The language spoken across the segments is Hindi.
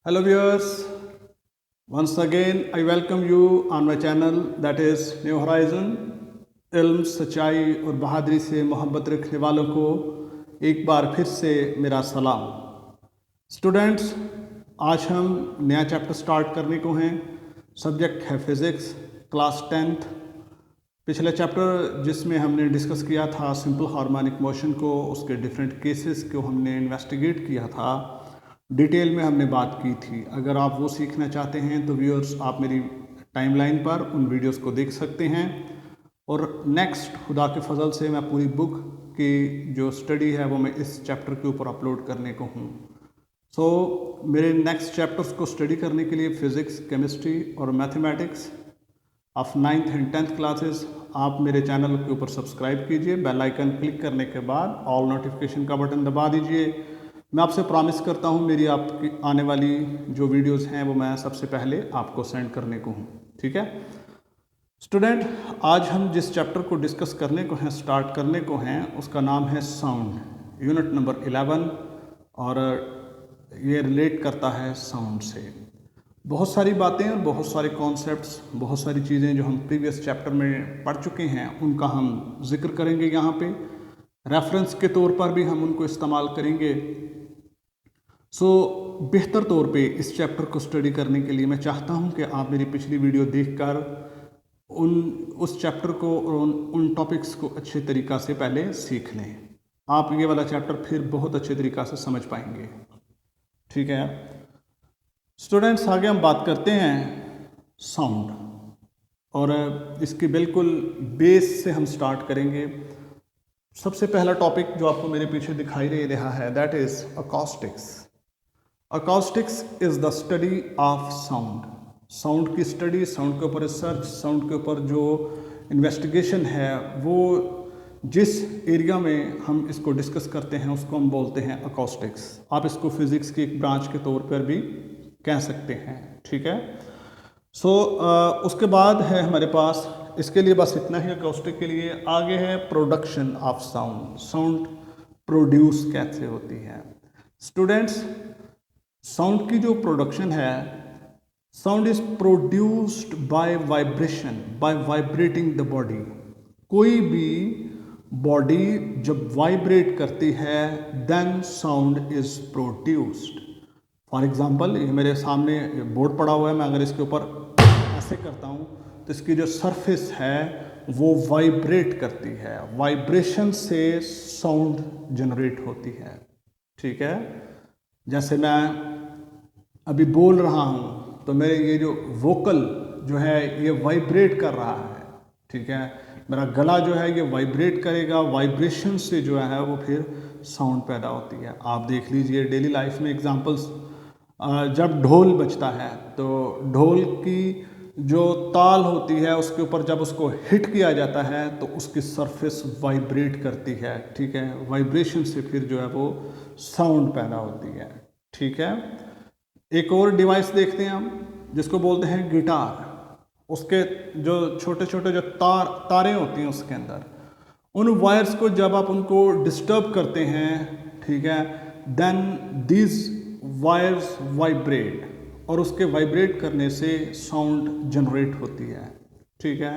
Hello viewers, once again I welcome you on my channel that is New Horizon। इल्म सच्चाई और बहादुरी से मोहब्बत रखने वालों को एक बार फिर से मेरा सलाम। स्टूडेंट्स, आज हम नया चैप्टर स्टार्ट करने को हैं। सब्जेक्ट है फिज़िक्स, क्लास 10th। पिछले चैप्टर जिसमें हमने डिस्कस किया था सिंपल हार्मोनिक मोशन को, उसके डिफरेंट केसेस को हमने इन्वेस्टिगेट किया था, डिटेल में हमने बात की थी। अगर आप वो सीखना चाहते हैं तो व्यूअर्स आप मेरी टाइमलाइन पर उन वीडियोस को देख सकते हैं। और नेक्स्ट खुदा के फजल से मैं पूरी बुक की जो स्टडी है वो मैं इस चैप्टर के ऊपर अपलोड करने को हूँ। सो मेरे नेक्स्ट चैप्टर्स को स्टडी करने के लिए फ़िज़िक्स, केमिस्ट्री और mathematics of 9th and 10th classes आप मेरे चैनल के ऊपर सब्सक्राइब कीजिए। बेल आइकन क्लिक करने के बाद ऑल नोटिफिकेशन का बटन दबा दीजिए। मैं आपसे प्रॉमिस करता हूँ मेरी आपकी आने वाली जो वीडियोस हैं वो मैं सबसे पहले आपको सेंड करने को हूँ। ठीक है स्टूडेंट, आज हम जिस चैप्टर को डिस्कस करने को हैं, स्टार्ट करने को हैं, उसका नाम है साउंड, यूनिट नंबर 11। और ये रिलेट करता है साउंड से। बहुत सारी बातें और बहुत सारे कॉन्सेप्ट्स, बहुत सारी चीज़ें जो हम प्रीवियस चैप्टर में पढ़ चुके हैं उनका हम जिक्र करेंगे यहाँ पे। रेफरेंस के तौर पर भी हम उनको इस्तेमाल करेंगे। बेहतर तौर पे इस चैप्टर को स्टडी करने के लिए मैं चाहता हूँ कि आप मेरी पिछली वीडियो देखकर उस चैप्टर को और उन टॉपिक्स को अच्छे तरीक़ा से पहले सीख लें। आप ये वाला चैप्टर फिर बहुत अच्छे तरीक़ा से समझ पाएंगे। ठीक है स्टूडेंट्स, आगे हम बात करते हैं साउंड, और इसकी बिल्कुल बेस से हम स्टार्ट करेंगे। सबसे पहला टॉपिक जो आपको मेरे पीछे दिखाई दे रहा है that is acoustics. Acoustics is the study of sound. Sound की स्टडी, साउंड के ऊपर रिसर्च, साउंड के ऊपर जो इन्वेस्टिगेशन है, वो जिस एरिया में हम इसको डिस्कस करते हैं उसको हम बोलते हैं अकॉस्टिक्स। आप इसको फिज़िक्स की एक ब्रांच के तौर पर भी कह सकते हैं। ठीक है उसके बाद है हमारे पास, इसके लिए बस इतना ही अकॉस्टिक के लिए। आगे है production of sound. Sound produce कैसे होती है। स्टूडेंट्स, साउंड की जो प्रोडक्शन है, sound is produced by vibration, by vibrating the body. कोई भी बॉडी जब वाइब्रेट करती है then sound is produced. For example, ये मेरे सामने बोर्ड पड़ा हुआ है, मैं अगर इसके ऊपर ऐसे करता हूँ तो इसकी जो सरफेस है वो वाइब्रेट करती है। वाइब्रेशन से साउंड जनरेट होती है। ठीक है, जैसे मैं अभी बोल रहा हूँ तो मेरे ये जो वोकल जो है ये वाइब्रेट कर रहा है। ठीक है, मेरा गला जो है ये वाइब्रेट करेगा, वाइब्रेशन से जो है वो फिर साउंड पैदा होती है। आप देख लीजिए डेली लाइफ में एग्जांपल्स, जब ढोल बजता है तो ढोल की जो ताल होती है उसके ऊपर जब उसको हिट किया जाता है तो उसकी सरफेस वाइब्रेट करती है। ठीक है, वाइब्रेशन से फिर जो है वो साउंड पैदा होती है। ठीक है, एक और डिवाइस देखते हैं हम जिसको बोलते हैं गिटार। उसके जो छोटे छोटे जो तारें होती हैं उसके अंदर, उन वायर्स को जब आप उनको डिस्टर्ब करते हैं, ठीक है, देन दीज वायर्स वाइब्रेट, और उसके वाइब्रेट करने से साउंड जनरेट होती है। ठीक है,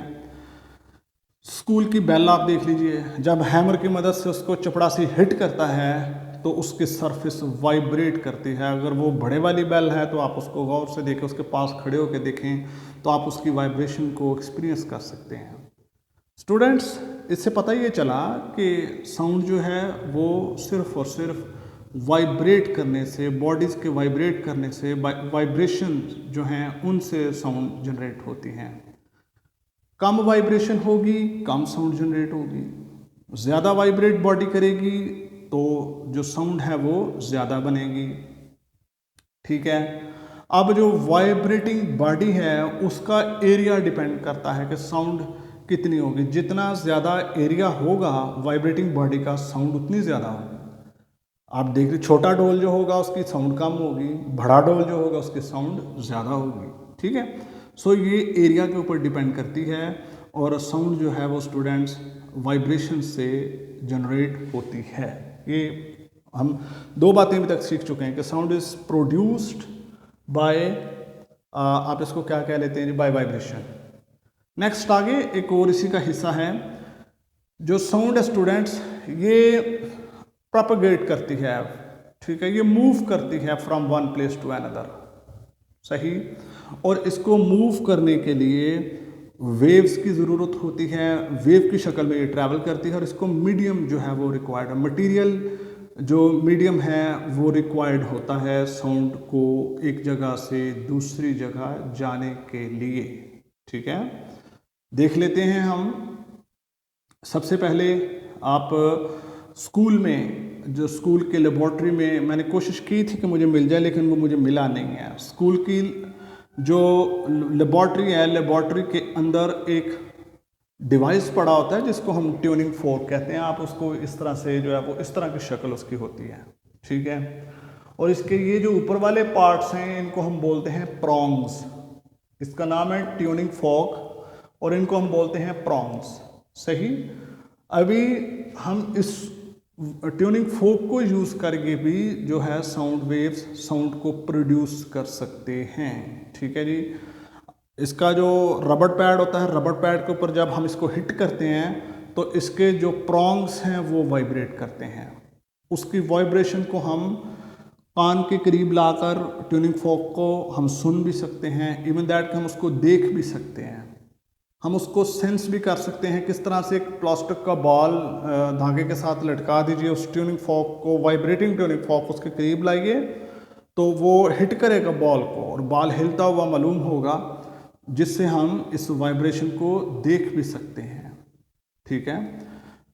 स्कूल की बेल आप देख लीजिए, जब हैमर की मदद से उसको चपड़ासी हिट करता है तो उसकी सरफेस वाइब्रेट करती है। अगर वो बड़े वाली बेल है तो आप उसको गौर से देखें, उसके पास खड़े होकर देखें तो आप उसकी वाइब्रेशन को एक्सपीरियंस कर सकते हैं। स्टूडेंट्स, इससे पता ये चला कि साउंड जो है वो सिर्फ और सिर्फ वाइब्रेट करने से, बॉडीज़ के वाइब्रेट करने से, वाइब्रेशन जो हैं उनसे साउंड जनरेट होती हैं। कम वाइब्रेशन होगी कम साउंड जनरेट होगी, ज़्यादा वाइब्रेट बॉडी करेगी तो जो साउंड है वो ज़्यादा बनेगी। ठीक है, अब जो वाइब्रेटिंग बॉडी है उसका एरिया डिपेंड करता है कि साउंड कितनी होगी। जितना ज़्यादा एरिया होगा वाइब्रेटिंग बॉडी का, साउंड उतनी ज़्यादा होगी। आप देख रहे, छोटा डोल जो होगा उसकी साउंड कम होगी, बड़ा डोल जो होगा उसकी साउंड ज़्यादा होगी। ठीक है, ये एरिया के ऊपर डिपेंड करती है। और साउंड जो है वो स्टूडेंट्स वाइब्रेशन से जनरेट होती है। ये हम दो बातें अभी तक सीख चुके हैं कि साउंड इज़ प्रोड्यूस्ड बाय आप इसको क्या कह लेते हैं, बाय वाइब्रेशन। नेक्स्ट आगे एक और इसी का हिस्सा है, जो साउंड स्टूडेंट्स ये प्रोपेगेट करती है, ठीक है, ये मूव करती है from one place to another, सही। और इसको मूव करने के लिए वेव्स की ज़रूरत होती है, वेव की शक्ल में ये ट्रैवल करती है, और इसको मीडियम जो है वो रिक्वायर्ड है, मटेरियल जो मीडियम है वो रिक्वायर्ड होता है साउंड को एक जगह से दूसरी जगह जाने के लिए, ठीक है। देख लेते हैं हम। सबसे पहले आप स्कूल में, जो स्कूल के लेबॉर्ट्री में मैंने कोशिश की थी कि मुझे मिल जाए, लेकिन वो मुझे मिला नहीं है। स्कूल की जो लेबॉर्ट्री है, लेबॉर्ट्री के अंदर एक डिवाइस पड़ा होता है जिसको हम ट्यूनिंग फोर्क कहते हैं। आप उसको इस तरह से जो है वो इस तरह की शक्ल उसकी होती है, ठीक है। और इसके ये जो ऊपर वाले पार्ट्स हैं इनको हम बोलते हैं प्रॉन्ग्स। इसका नाम है ट्यूनिंग फोर्क और इनको हम बोलते हैं प्रॉन्ग्स, सही। अभी हम इस ट्यूनिंग फोर्क को यूज़ करके भी जो है साउंड वेव्स, साउंड को प्रोड्यूस कर सकते हैं, ठीक है जी। इसका जो रबर पैड होता है, रबर पैड के ऊपर जब हम इसको हिट करते हैं तो इसके जो प्रॉन्ग्स हैं वो वाइब्रेट करते हैं। उसकी वाइब्रेशन को हम कान के करीब लाकर ट्यूनिंग फोर्क को हम सुन भी सकते हैं, इवन दैट हम उसको देख भी सकते हैं, हम उसको सेंस भी कर सकते हैं। किस तरह से एक प्लास्टिक का बॉल धागे के साथ लटका दीजिए उस ट्यूनिंग फोर्क को, वाइब्रेटिंग ट्यूनिंग फोर्क उसके करीब लाइए तो वो हिट करेगा बॉल को और बॉल हिलता हुआ मालूम होगा, जिससे हम इस वाइब्रेशन को देख भी सकते हैं, ठीक है।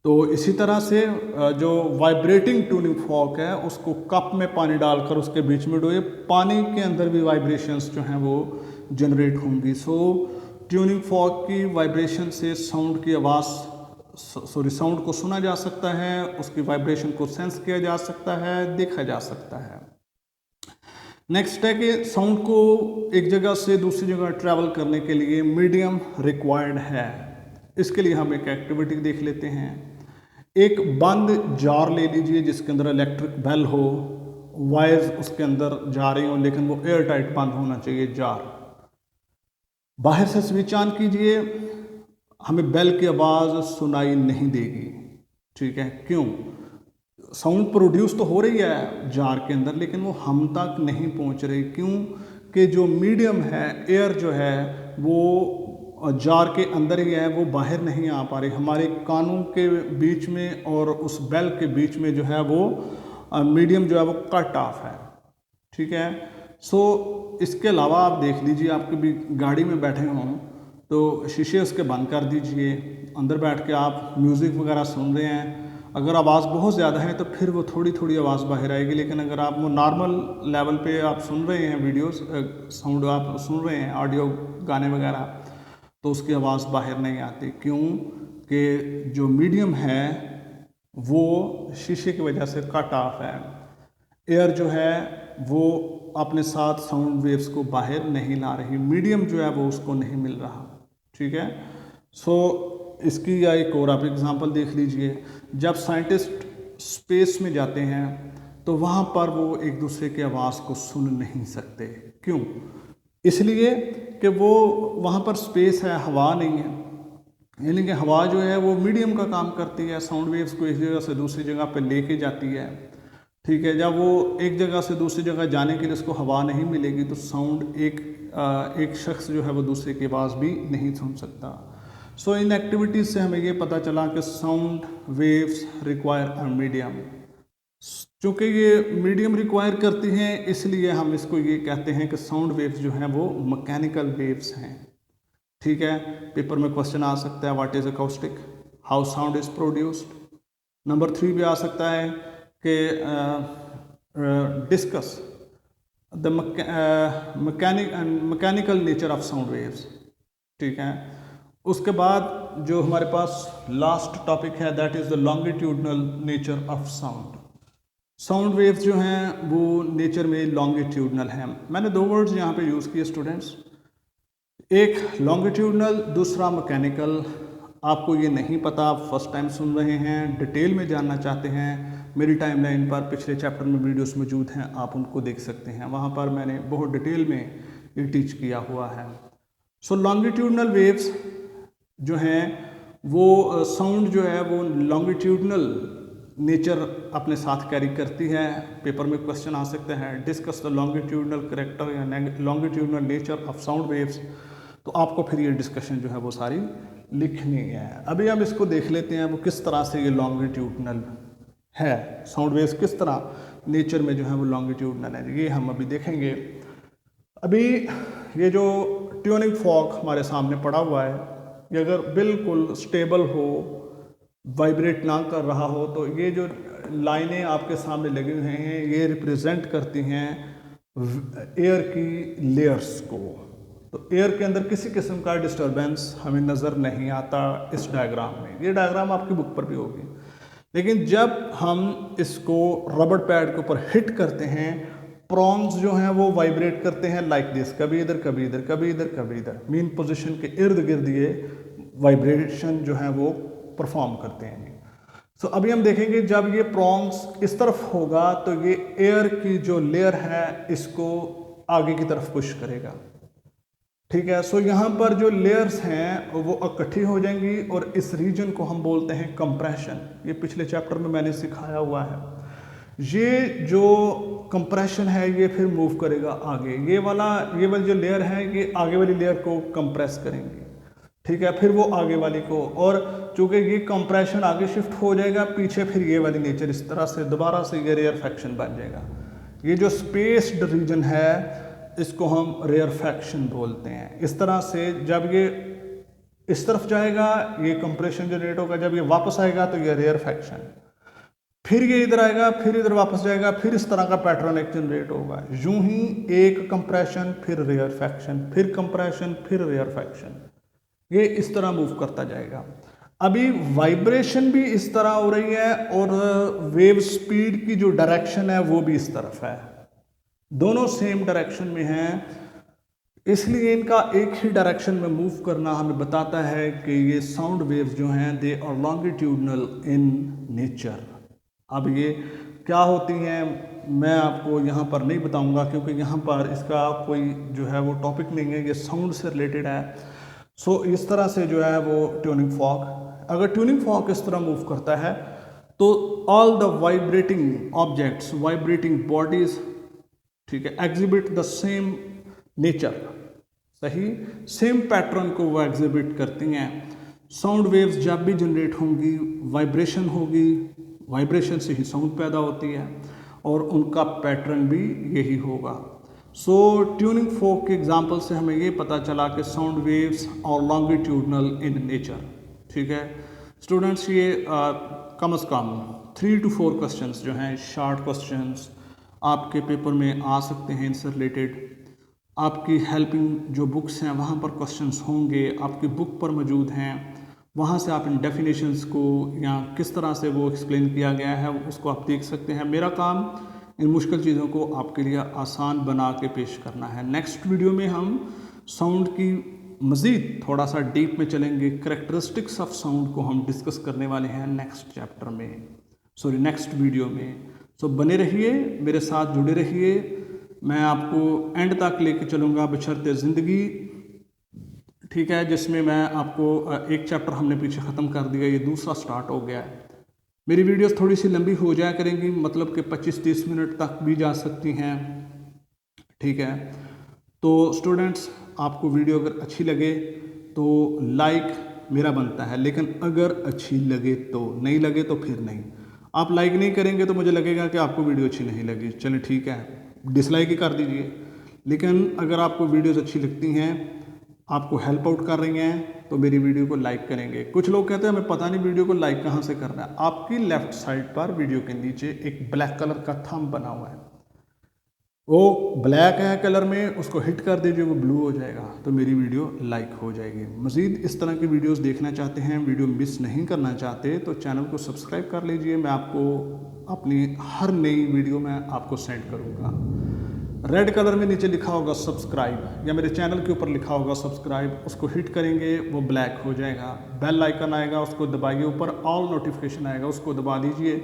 तो इसी तरह से जो वाइब्रेटिंग ट्यूनिंग फोर्क है उसको कप में पानी डालकर उसके बीच में डोए, पानी के अंदर भी वाइब्रेशंस जो हैं वो जनरेट होंगी। सो ट्यूनिंग फोर्क की वाइब्रेशन से साउंड की आवाज़, साउंड को सुना जा सकता है, उसकी वाइब्रेशन को सेंस किया जा सकता है, देखा जा सकता है। नेक्स्ट है कि साउंड को एक जगह से दूसरी जगह ट्रैवल करने के लिए मीडियम रिक्वायर्ड है। इसके लिए हम एक एक्टिविटी देख लेते हैं। एक बंद जार ले लीजिए जिसके अंदर इलेक्ट्रिक बेल हो, वायर्स उसके अंदर जा रही हो, लेकिन वो एयर टाइट बंद होना चाहिए जार। बाहर से स्विच ऑन कीजिए, हमें बेल की आवाज़ सुनाई नहीं देगी, ठीक है। क्यों? साउंड प्रोड्यूस तो हो रही है जार के अंदर, लेकिन वो हम तक नहीं पहुंच रही। क्यों? कि जो मीडियम है, एयर जो है वो जार के अंदर ही है, वो बाहर नहीं आ पा रही। हमारे कानों के बीच में और उस बेल के बीच में जो है वो मीडियम जो है वो कट ऑफ है, ठीक है। सो इसके अलावा आप देख लीजिए, आपके भी गाड़ी में बैठे हों तो शीशे उसके बंद कर दीजिए, अंदर बैठ के आप म्यूज़िक वगैरह सुन रहे हैं। अगर आवाज़ बहुत ज़्यादा है तो फिर वो थोड़ी थोड़ी आवाज़ बाहर आएगी, लेकिन अगर आप वो नॉर्मल लेवल पे आप सुन रहे हैं, वीडियोस साउंड आप सुन रहे हैं, ऑडियो गाने वगैरह, तो उसकी आवाज़ बाहर नहीं आती। क्यों? कि जो मीडियम है वो शीशे की वजह से कट ऑफ है। एयर जो है वो अपने साथ साउंड वेव्स को बाहर नहीं ला रही, मीडियम जो है वो उसको नहीं मिल रहा, ठीक है। सो इसकी या एक और आप एग्जांपल देख लीजिए। जब साइंटिस्ट स्पेस में जाते हैं तो वहाँ पर वो एक दूसरे की आवाज़ को सुन नहीं सकते। क्यों? इसलिए कि वो वहाँ पर स्पेस है, हवा नहीं है, यानी कि हवा जो है वो मीडियम का काम करती है, साउंड वेव्स को एक जगह से दूसरी जगह पर लेके जाती है, ठीक है। जब वो एक जगह से दूसरी जगह जाने के लिए उसको हवा नहीं मिलेगी तो साउंड एक शख्स जो है वो दूसरे की आवाज़ भी नहीं सुन सकता। सो इन एक्टिविटीज़ से हमें ये पता चला कि sound waves require a medium. चूँकि ये मीडियम रिक्वायर करती हैं इसलिए हम इसको ये कहते हैं कि साउंड वेव्स जो हैं वो मैकेनिकल वेव्स हैं, ठीक है। पेपर में क्वेश्चन आ सकता है, what is acoustic, how sound is produced. Number 3 भी आ सकता है कि discuss the mechanical nature of sound waves, ठीक है। उसके बाद जो हमारे पास लास्ट टॉपिक है that is the longitudinal nature of sound. Sound waves जो हैं वो नेचर में लॉन्गिट्यूडनल हैं। मैंने 2 वर्ड्स यहाँ पे यूज़ किए स्टूडेंट्स, एक लॉन्गिट्यूडनल, दूसरा मैकेनिकल। आपको ये नहीं पता, आप फर्स्ट टाइम सुन रहे हैं, डिटेल में जानना चाहते हैं मेरी टाइमलाइन पर पिछले चैप्टर में वीडियोस मौजूद हैं, आप उनको देख सकते हैं। वहाँ पर मैंने बहुत डिटेल में ये टीच किया हुआ है। सो लॉन्गिट्यूडनल वेव्स जो हैं वो साउंड जो है वो लॉन्गिट्यूडनल नेचर अपने साथ कैरी करती है। पेपर में क्वेश्चन आ सकते हैं, डिस्कस द लॉन्गिट्यूडनल कैरेक्टर या longitudinal nature of sound waves. तो आपको फिर ये डिस्कशन जो है वो सारी लिखनी है। अभी हम इसको देख लेते हैं वो किस तरह से ये लॉन्गिट्यूडनल है, साउंड वेव्स किस तरह नेचर में जो है वो लॉन्गिट्यूडनल है, ये हम अभी देखेंगे। अभी ये जो ट्यूनिंग फॉर्क हमारे सामने पड़ा हुआ है, ये अगर बिल्कुल स्टेबल हो, वाइब्रेट ना कर रहा हो, तो ये जो लाइनें आपके सामने लगी हुई हैं ये रिप्रेजेंट करती हैं एयर की लेयर्स को। तो एयर के अंदर किसी किस्म का डिस्टरबेंस हमें नज़र नहीं आता इस डायग्राम में। ये डायग्राम आपकी बुक पर भी होगी, लेकिन जब हम इसको रबड़ पैड के ऊपर हिट करते हैं, प्रॉन्स जो हैं वो वाइब्रेट करते हैं लाइक दिस, कभी इधर कभी इधर, कभी इधर कभी इधर। मीन पोजीशन के इर्द गिर्द ये वाइब्रेशन जो है वो परफॉर्म करते हैं। सो अभी हम देखेंगे जब ये प्रॉन्स इस तरफ होगा तो ये एयर की जो लेयर है इसको आगे की तरफ पुश करेगा, ठीक है। सो यहाँ पर जो लेयर्स हैं वो इकट्ठी हो जाएंगी और इस रीजन को हम बोलते हैं कंप्रेशन। ये पिछले चैप्टर में मैंने सिखाया हुआ है। ये जो कंप्रेशन है ये फिर मूव करेगा आगे, ये वाली जो लेयर है ये आगे वाली लेयर को कंप्रेस करेंगी, ठीक है, फिर वो आगे वाली को। और चूंकि ये कंप्रेशन आगे शिफ्ट हो जाएगा पीछे, फिर ये वाली नेचर इस तरह से दोबारा से ये रेयरफैक्शन बन जाएगा। ये जो स्पेस्ड रीजन है इसको हम रेयरफैक्शन बोलते हैं। इस तरह से जब ये इस तरफ जाएगा ये कंप्रेशन जनरेट होगा, जब ये वापस आएगा तो ये रेयरफैक्शन, फिर ये इधर आएगा, फिर इधर वापस जाएगा, फिर इस तरह का पैटर्न एक जनरेट होगा। यूं ही एक कंप्रेशन फिर रेयरफैक्शन, फिर कंप्रेशन फिर रेयरफैक्शन, ये इस तरह मूव करता जाएगा। अभी वाइब्रेशन भी इस तरह हो रही है और वेव स्पीड की जो डायरेक्शन है वो भी इस तरफ है, दोनों सेम डायरेक्शन में हैं। इसलिए इनका एक ही डायरेक्शन में मूव करना हमें बताता है कि ये साउंड वेव्स जो हैं they are longitudinal in nature. अब ये क्या होती हैं मैं आपको यहाँ पर नहीं बताऊँगा क्योंकि यहाँ पर इसका कोई जो है वो टॉपिक नहीं है, ये साउंड से रिलेटेड है। सो इस तरह से जो है वो ट्यूनिंग फॉर्क, अगर ट्यूनिंग फॉर्क इस तरह मूव करता है तो all the vibrating objects, vibrating bodies, ठीक है, एग्जिबिट द सेम नेचर, सही सेम पैटर्न को वो एग्जिबिट करती हैं। साउंड वेव्स जब भी जनरेट होंगी वाइब्रेशन होगी, वाइब्रेशन से ही साउंड पैदा होती है और उनका पैटर्न भी यही होगा। सो ट्यूनिंग फॉर्क के एग्जांपल से हमें ये पता चला कि साउंड वेव्स और लॉन्गिट्यूडनल इन नेचर, ठीक है स्टूडेंट्स। ये कम से कम 3 to 4 क्वेश्चंस जो हैं, शॉर्ट क्वेश्चंस आपके पेपर में आ सकते हैं इनसे रिलेटेड। आपकी हेल्पिंग जो बुक्स हैं वहाँ पर क्वेश्चंस होंगे, आपकी बुक पर मौजूद हैं, वहाँ से आप इन डेफिनेशंस को या किस तरह से वो एक्सप्लेन किया गया है उसको आप देख सकते हैं। मेरा काम इन मुश्किल चीज़ों को आपके लिए आसान बना के पेश करना है। नेक्स्ट वीडियो में हम साउंड की मज़ीद थोड़ा सा डीप में चलेंगे, करैक्टरिस्टिक्स ऑफ साउंड को हम डिस्कस करने वाले हैं नेक्स्ट चैप्टर में, नेक्स्ट वीडियो में। सो बने रहिए, मेरे साथ जुड़े रहिए, मैं आपको एंड तक लेके चलूँगा बशर्ते ज़िंदगी, ठीक है, जिसमें मैं आपको एक चैप्टर हमने पीछे ख़त्म कर दिया, ये दूसरा स्टार्ट हो गया है। मेरी वीडियोस थोड़ी सी लंबी हो जाया करेंगी, मतलब कि 25-30 मिनट तक भी जा सकती हैं, ठीक है। तो स्टूडेंट्स आपको वीडियो अगर अच्छी लगे तो लाइक मेरा बनता है, लेकिन अगर अच्छी लगे तो, नहीं लगे तो फिर नहीं। आप लाइक नहीं करेंगे तो मुझे लगेगा कि आपको वीडियो अच्छी नहीं लगी, चलें ठीक है, डिसलाइक ही कर दीजिए। लेकिन अगर आपको वीडियोस अच्छी लगती हैं, आपको हेल्प आउट कर रही हैं, तो मेरी वीडियो को लाइक करेंगे। कुछ लोग कहते हैं हमें पता नहीं वीडियो को लाइक कहाँ से करना है। आपकी लेफ्ट साइड पर वीडियो के नीचे एक ब्लैक कलर का थंब बना हुआ है, वो ब्लैक है कलर में, उसको हिट कर दीजिए, वो ब्लू हो जाएगा, तो मेरी वीडियो लाइक हो जाएगी। मज़ीद इस तरह की वीडियोस देखना चाहते हैं, वीडियो मिस नहीं करना चाहते, तो चैनल को सब्सक्राइब कर लीजिए। मैं आपको अपनी हर नई वीडियो में आपको सेंड करूँगा। रेड कलर में नीचे लिखा होगा सब्सक्राइब, या मेरे चैनल के ऊपर लिखा होगा सब्सक्राइब, उसको हिट करेंगे वो ब्लैक हो जाएगा। बेल आइकन आएगा, उसको दबाइए, ऊपर ऑल नोटिफिकेशन आएगा, उसको दबा दीजिए,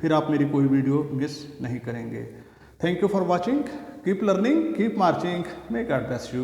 फिर आप मेरी कोई वीडियो मिस नहीं करेंगे। Thank you for watching, keep learning, keep marching, may God bless you.